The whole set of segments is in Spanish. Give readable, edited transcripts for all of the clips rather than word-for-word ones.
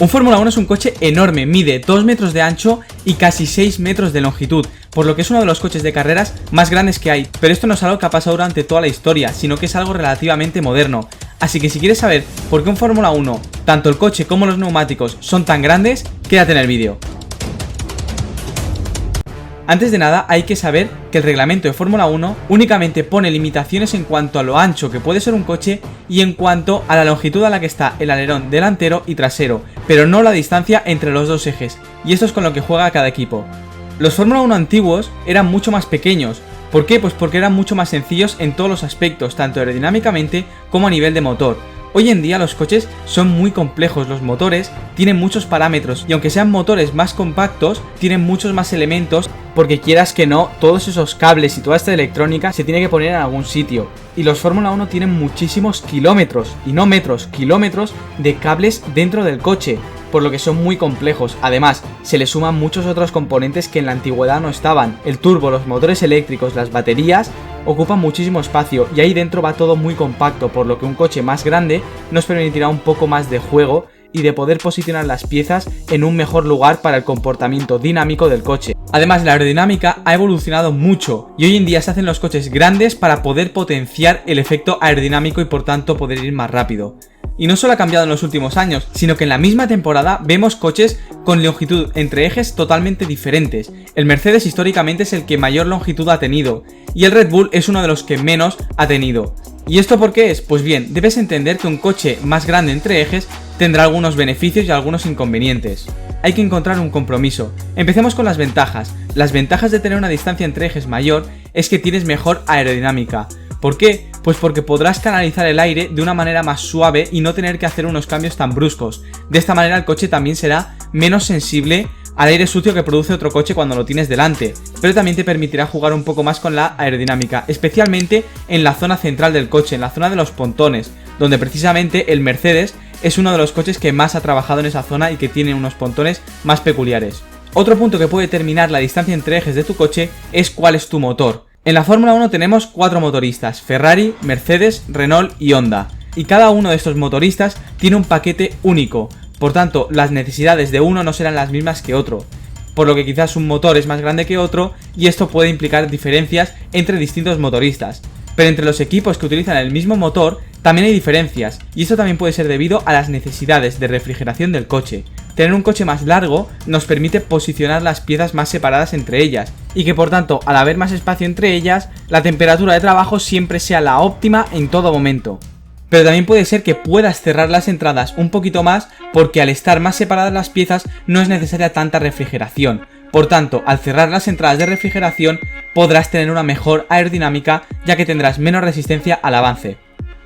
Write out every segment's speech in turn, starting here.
Un Fórmula 1 es un coche enorme, mide 2 metros de ancho y casi 6 metros de longitud, por lo que es uno de los coches de carreras más grandes que hay. Pero esto no es algo que ha pasado durante toda la historia, sino que es algo relativamente moderno. Así que si quieres saber por qué un Fórmula 1, tanto el coche como los neumáticos, son tan grandes, quédate en el vídeo. Antes de nada hay que saber que el reglamento de Fórmula 1 únicamente pone limitaciones en cuanto a lo ancho que puede ser un coche y en cuanto a la longitud a la que está el alerón delantero y trasero, pero no la distancia entre los dos ejes, y esto es con lo que juega cada equipo. Los Fórmula 1 antiguos eran mucho más pequeños. ¿Por qué? Pues porque eran mucho más sencillos en todos los aspectos, tanto aerodinámicamente como a nivel de motor. Hoy en día los coches son muy complejos, los motores tienen muchos parámetros y aunque sean motores más compactos, tienen muchos más elementos porque quieras que no, todos esos cables y toda esta electrónica se tiene que poner en algún sitio. Y los Fórmula 1 tienen muchísimos kilómetros, y no metros, kilómetros de cables dentro del coche, por lo que son muy complejos. Además, se le suman muchos otros componentes que en la antigüedad no estaban. El turbo, los motores eléctricos, las baterías ocupan muchísimo espacio y ahí dentro va todo muy compacto, por lo que un coche más grande nos permitirá un poco más de juego y de poder posicionar las piezas en un mejor lugar para el comportamiento dinámico del coche. Además, la aerodinámica ha evolucionado mucho y hoy en día se hacen los coches grandes para poder potenciar el efecto aerodinámico y por tanto poder ir más rápido. Y no solo ha cambiado en los últimos años, sino que en la misma temporada vemos coches con longitud entre ejes totalmente diferentes. El Mercedes históricamente es el que mayor longitud ha tenido y el Red Bull es uno de los que menos ha tenido. ¿Y esto por qué es? Pues bien, debes entender que un coche más grande entre ejes tendrá algunos beneficios y algunos inconvenientes. Hay que encontrar un compromiso. Empecemos con las ventajas. Las ventajas de tener una distancia entre ejes mayor es que tienes mejor aerodinámica. ¿Por qué? Pues porque podrás canalizar el aire de una manera más suave y no tener que hacer unos cambios tan bruscos. De esta manera el coche también será menos sensible al aire sucio que produce otro coche cuando lo tienes delante, pero también te permitirá jugar un poco más con la aerodinámica, especialmente en la zona central del coche, en la zona de los pontones, donde precisamente el Mercedes es uno de los coches que más ha trabajado en esa zona y que tiene unos pontones más peculiares. Otro punto que puede determinar la distancia entre ejes de tu coche es cuál es tu motor. En la Fórmula 1 tenemos 4 motoristas: Ferrari, Mercedes, Renault y Honda, y cada uno de estos motoristas tiene un paquete único. Por tanto, las necesidades de uno no serán las mismas que otro, por lo que quizás un motor es más grande que otro y esto puede implicar diferencias entre distintos motoristas. Pero entre los equipos que utilizan el mismo motor también hay diferencias, y esto también puede ser debido a las necesidades de refrigeración del coche. Tener un coche más largo nos permite posicionar las piezas más separadas entre ellas, y que por tanto, al haber más espacio entre ellas, la temperatura de trabajo siempre sea la óptima en todo momento. Pero también puede ser que puedas cerrar las entradas un poquito más porque al estar más separadas las piezas no es necesaria tanta refrigeración. Por tanto, al cerrar las entradas de refrigeración podrás tener una mejor aerodinámica ya que tendrás menos resistencia al avance.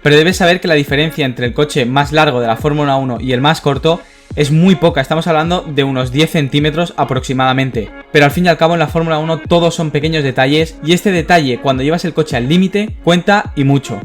Pero debes saber que la diferencia entre el coche más largo de la Fórmula 1 y el más corto es muy poca, estamos hablando de unos 10 centímetros aproximadamente. Pero al fin y al cabo en la Fórmula 1 todos son pequeños detalles y este detalle cuando llevas el coche al límite cuenta y mucho.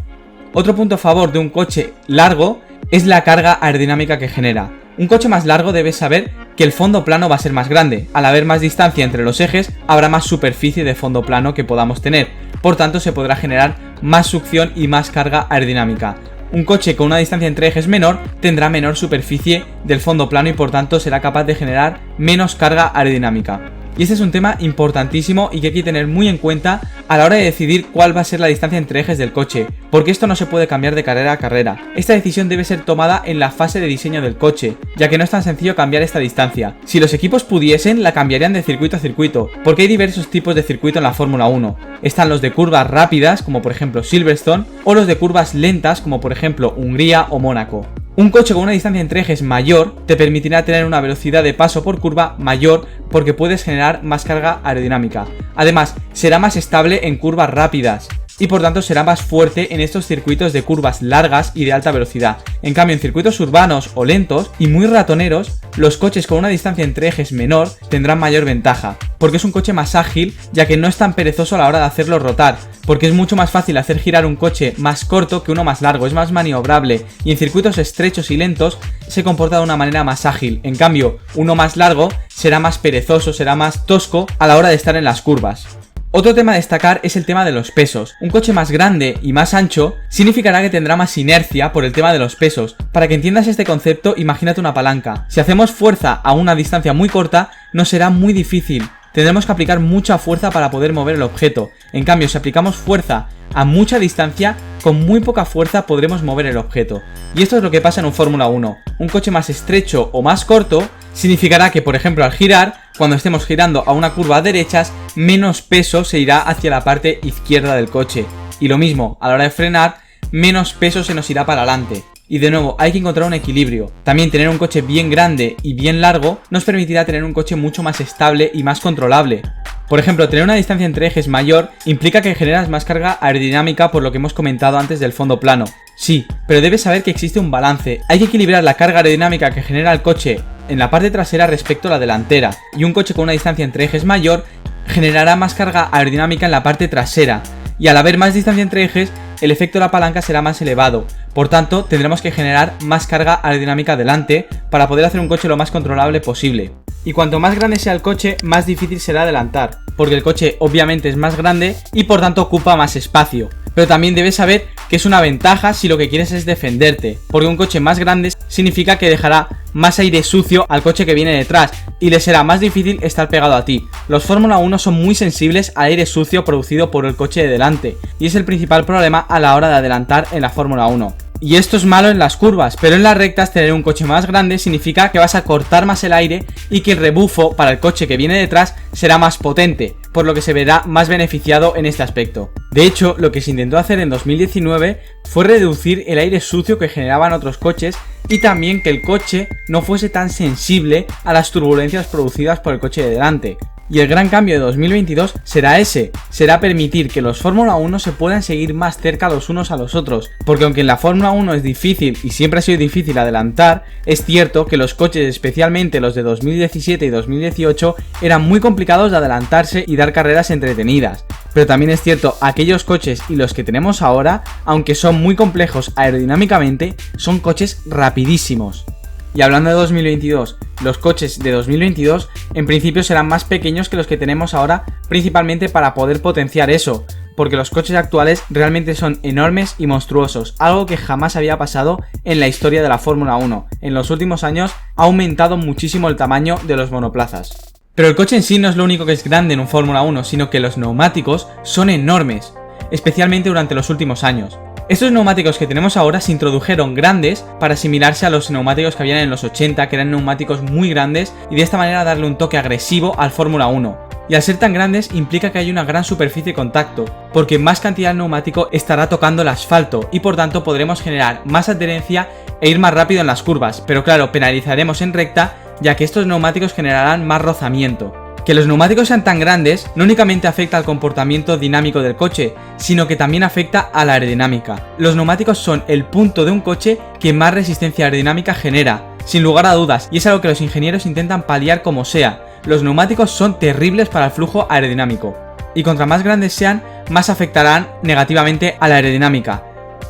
Otro punto a favor de un coche largo es la carga aerodinámica que genera. Un coche más largo debes saber que el fondo plano va a ser más grande. Al haber más distancia entre los ejes, habrá más superficie de fondo plano que podamos tener. Por tanto, se podrá generar más succión y más carga aerodinámica. Un coche con una distancia entre ejes menor tendrá menor superficie del fondo plano y por tanto será capaz de generar menos carga aerodinámica. Y este es un tema importantísimo y que hay que tener muy en cuenta a la hora de decidir cuál va a ser la distancia entre ejes del coche, porque esto no se puede cambiar de carrera a carrera. Esta decisión debe ser tomada en la fase de diseño del coche, ya que no es tan sencillo cambiar esta distancia. Si los equipos pudiesen, la cambiarían de circuito a circuito, porque hay diversos tipos de circuito en la Fórmula 1. Están los de curvas rápidas, como por ejemplo Silverstone, o los de curvas lentas, como por ejemplo Hungría o Mónaco. Un coche con una distancia entre ejes mayor te permitirá tener una velocidad de paso por curva mayor porque puedes generar más carga aerodinámica. Además, será más estable en curvas rápidas y por tanto será más fuerte en estos circuitos de curvas largas y de alta velocidad. En cambio, en circuitos urbanos o lentos y muy ratoneros, los coches con una distancia entre ejes menor tendrán mayor ventaja, porque es un coche más ágil ya que no es tan perezoso a la hora de hacerlo rotar, porque es mucho más fácil hacer girar un coche más corto que uno más largo, es más maniobrable y en circuitos estrechos y lentos se comporta de una manera más ágil. En cambio, uno más largo será más perezoso, será más tosco a la hora de estar en las curvas. Otro tema a destacar es el tema de los pesos. Un coche más grande y más ancho significará que tendrá más inercia por el tema de los pesos. Para que entiendas este concepto, imagínate una palanca. Si hacemos fuerza a una distancia muy corta, nos será muy difícil. Tendremos que aplicar mucha fuerza para poder mover el objeto. En cambio, si aplicamos fuerza a mucha distancia, con muy poca fuerza podremos mover el objeto. Y esto es lo que pasa en un Fórmula 1. Un coche más estrecho o más corto significará que, por ejemplo, al girar, cuando estemos girando a una curva a derechas, menos peso se irá hacia la parte izquierda del coche. Y lo mismo, a la hora de frenar, menos peso se nos irá para adelante. Y de nuevo, hay que encontrar un equilibrio. También tener un coche bien grande y bien largo nos permitirá tener un coche mucho más estable y más controlable. Por ejemplo, tener una distancia entre ejes mayor implica que generas más carga aerodinámica por lo que hemos comentado antes del fondo plano. Sí, pero debes saber que existe un balance. Hay que equilibrar la carga aerodinámica que genera el coche en la parte trasera respecto a la delantera. Y un coche con una distancia entre ejes mayor generará más carga aerodinámica en la parte trasera. Y al haber más distancia entre ejes, el efecto de la palanca será más elevado. Por tanto, tendremos que generar más carga aerodinámica delante para poder hacer un coche lo más controlable posible. Y cuanto más grande sea el coche, más difícil será adelantar, porque el coche obviamente es más grande y por tanto ocupa más espacio. Pero también debes saber que es una ventaja si lo que quieres es defenderte, porque un coche más grande significa que dejará más aire sucio al coche que viene detrás y le será más difícil estar pegado a ti. Los Fórmula 1 son muy sensibles al aire sucio producido por el coche de delante y es el principal problema a la hora de adelantar en la Fórmula 1. Y esto es malo en las curvas, pero en las rectas tener un coche más grande significa que vas a cortar más el aire y que el rebufo para el coche que viene detrás será más potente, por lo que se verá más beneficiado en este aspecto. De hecho, lo que se intentó hacer en 2019 fue reducir el aire sucio que generaban otros coches y también que el coche no fuese tan sensible a las turbulencias producidas por el coche de delante. Y el gran cambio de 2022 será ese, será permitir que los Fórmula 1 se puedan seguir más cerca los unos a los otros, porque aunque en la Fórmula 1 es difícil y siempre ha sido difícil adelantar, es cierto que los coches, especialmente los de 2017 y 2018, eran muy complicados de adelantarse y dar carreras entretenidas. Pero también es cierto, aquellos coches y los que tenemos ahora, aunque son muy complejos aerodinámicamente, son coches rapidísimos. Y hablando de 2022, los coches de 2022 en principio serán más pequeños que los que tenemos ahora, principalmente para poder potenciar eso, porque los coches actuales realmente son enormes y monstruosos, algo que jamás había pasado en la historia de la Fórmula 1. En los últimos años ha aumentado muchísimo el tamaño de los monoplazas. Pero el coche en sí no es lo único que es grande en un Fórmula 1, sino que los neumáticos son enormes, especialmente durante los últimos años. Estos neumáticos que tenemos ahora se introdujeron grandes para asimilarse a los neumáticos que habían en los 80, que eran neumáticos muy grandes, y de esta manera darle un toque agresivo al Fórmula 1. Y al ser tan grandes implica que hay una gran superficie de contacto, porque más cantidad de neumático estará tocando el asfalto y por tanto podremos generar más adherencia e ir más rápido en las curvas, pero claro, penalizaremos en recta ya que estos neumáticos generarán más rozamiento. Que los neumáticos sean tan grandes no únicamente afecta al comportamiento dinámico del coche, sino que también afecta a la aerodinámica. Los neumáticos son el punto de un coche que más resistencia aerodinámica genera, sin lugar a dudas, y es algo que los ingenieros intentan paliar como sea. Los neumáticos son terribles para el flujo aerodinámico, y contra más grandes sean, más afectarán negativamente a la aerodinámica.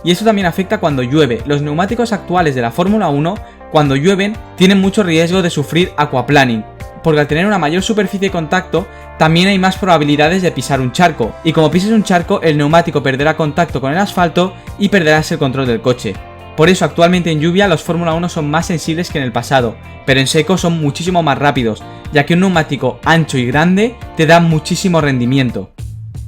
Y eso también afecta cuando llueve. Los neumáticos actuales de la Fórmula 1, cuando llueven, tienen mucho riesgo de sufrir aquaplaning, porque al tener una mayor superficie de contacto, también hay más probabilidades de pisar un charco, y como pises un charco, el neumático perderá contacto con el asfalto y perderás el control del coche. Por eso actualmente en lluvia los Fórmula 1 son más sensibles que en el pasado, pero en seco son muchísimo más rápidos, ya que un neumático ancho y grande te da muchísimo rendimiento.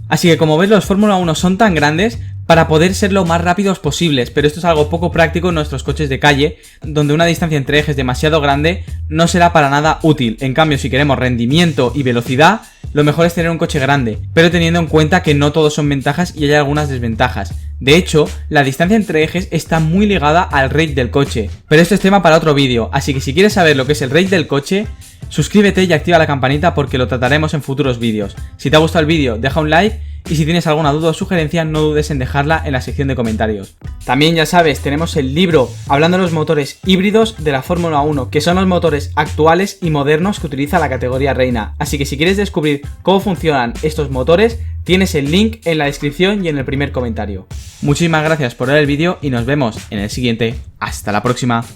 Así que como ves, los Fórmula 1 son tan grandes para poder ser lo más rápidos posibles, pero esto es algo poco práctico en nuestros coches de calle, donde una distancia entre ejes demasiado grande no será para nada útil. En cambio, si queremos rendimiento y velocidad, lo mejor es tener un coche grande, pero teniendo en cuenta que no todos son ventajas y hay algunas desventajas. De hecho, la distancia entre ejes está muy ligada al rate del coche, pero esto es tema para otro vídeo, así que si quieres saber lo que es el rate del coche, suscríbete y activa la campanita porque lo trataremos en futuros vídeos. Si te ha gustado el vídeo, deja un like y si tienes alguna duda o sugerencia, no dudes en dejarla en la sección de comentarios. También ya sabes, tenemos el libro hablando de los motores híbridos de la Fórmula 1, que son los motores actuales y modernos que utiliza la categoría reina. Así que si quieres descubrir cómo funcionan estos motores, tienes el link en la descripción y en el primer comentario. Muchísimas gracias por ver el vídeo y nos vemos en el siguiente. Hasta la próxima.